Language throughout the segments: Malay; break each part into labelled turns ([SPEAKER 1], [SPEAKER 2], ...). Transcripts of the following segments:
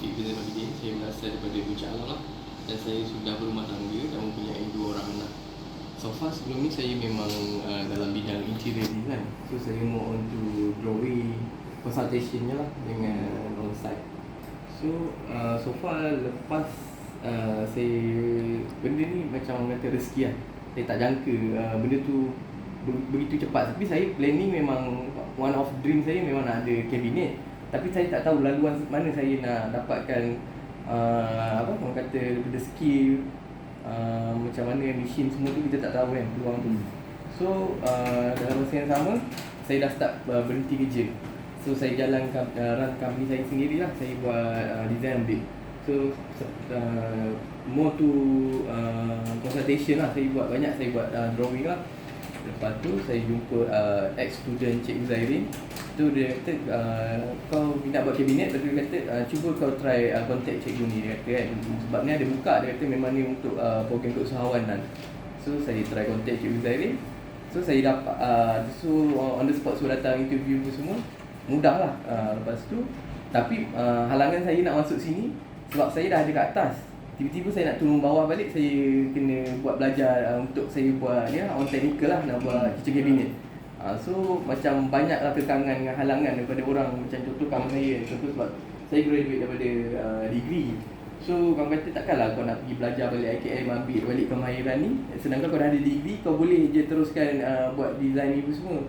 [SPEAKER 1] Taufik bin Abidin. Saya berasal daripada Puncak Alam lah. Dan saya sudah berumah tangga dan mempunyai 2 orang anak. So far sebelum ni saya memang dalam bidang interior design. So saya more on to drawing, consultation je lah dengan on-site. So far lepas saya benda ni macam orang kata rezeki lah. Saya tak jangka benda tu begitu cepat. Tapi saya planning memang one of dream saya memang nak ada kabinet. Tapi saya tak tahu laluan mana saya nak dapatkan orang kata daripada skill, macam mana mesin semua tu kita tak tahu kan peluang tu. So dalam masa yang sama saya dah start berhenti kerja. So saya jalankan run company saya sendirilah. Saya buat design build. So more to consultation lah. Saya buat banyak, saya buat drawing lah. Lepas tu saya jumpa ex-student Cikgu Zairin. Tu dia kata kau nak buat kabinet, tapi dia kata cuba kau try contact cikgu ni, dia kata kan. Sebab ni ada buka, dia kata memang ni untuk program keusahawanan. So saya try contact Cikgu Zairin. So saya dapat so on the spot suruh datang interview tu semua. Mudah lah. Lepas tu tapi halangan saya nak masuk sini sebab saya dah ada kat atas. Tiba-tiba saya nak turun bawah balik, saya kena buat belajar untuk saya buat on technical lah, nak buat kitchen cabinet. So macam banyaklah tekangan dengan halangan daripada orang. Macam contoh kawan saya, contoh sebab saya graduate daripada degree. So kawan kata takkanlah kau nak pergi belajar balik IKM, ambil balik kemahiran ni, sedangkan kau dah ada degree, kau boleh je teruskan buat design ni semua.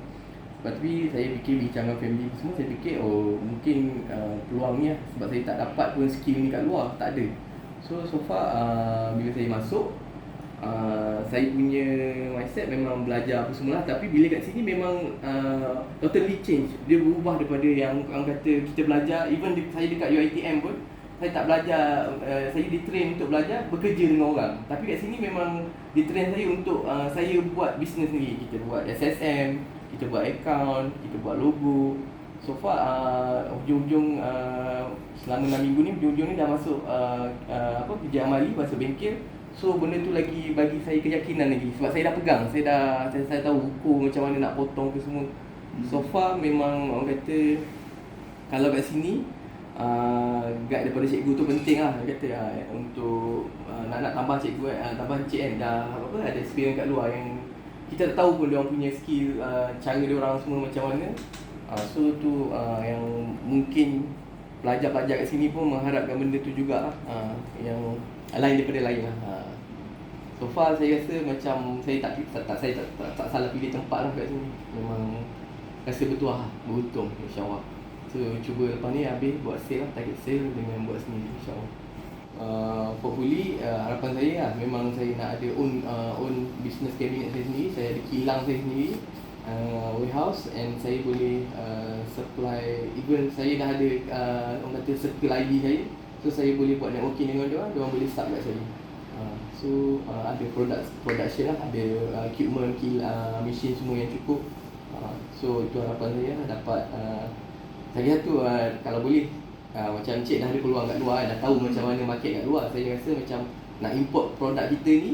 [SPEAKER 1] Tapi saya fikir bincang dengan family semua, saya fikir mungkin peluangnya sebab saya tak dapat pun skill ni kat luar, tak ada. So far bila saya masuk, saya punya mindset memang belajar apa semua lah. Tapi bila kat sini memang totally change. Dia berubah daripada yang orang kata kita belajar. Even saya dekat UiTM pun, saya tak belajar, saya ditrain untuk belajar bekerja dengan orang. Tapi kat sini memang ditrain saya untuk saya buat bisnes sendiri. Kita buat SSM, kita buat account, kita buat logo. So far hujung-hujung selama 6 minggu ni, hujung-hujung ni dah masuk kerja amali, masuk bengkel. So benda tu lagi bagi saya keyakinan lagi sebab saya dah pegang, saya tahu ukur macam mana nak potong ke semua. So far memang orang kata kalau kat sini guide daripada cikgu tu penting lah. Dia kata untuk nak tambah cikgu tambah encik kan, dah ada experience kat luar yang kita tak tahu pun dia orang punya skill, cara dia orang semua macam mana. So tu yang mungkin pelajar-pelajar kat sini pun mengharapkan benda tu jugalah, yang lain daripada lain lah. So far saya rasa macam saya tak salah pilih tempat lah kat sini. Memang rasa betul lah, beruntung insyaAllah. So cuba lepas ni habis buat sale lah, target sale dengan buat sendiri insyaAllah. Hopefully harapan saya lah, memang saya nak ada own business cabinet saya sendiri. Saya ada kilang saya sendiri, warehouse, and saya boleh supply. Even saya dah ada orang kata circle ID saya. So saya boleh buat networking dengan dia orang boleh start kat saya. So ada production lah, ada equipment, mesin semua yang cukup. So itu harapan saya lah, dapat saya tu kalau boleh macam encik dah ada peluang kat luar, dah tahu macam mana market kat luar. Saya rasa macam nak import produk kita ni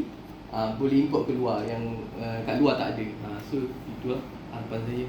[SPEAKER 1] boleh import keluar yang kat luar tak ada. So itulah harapan saya.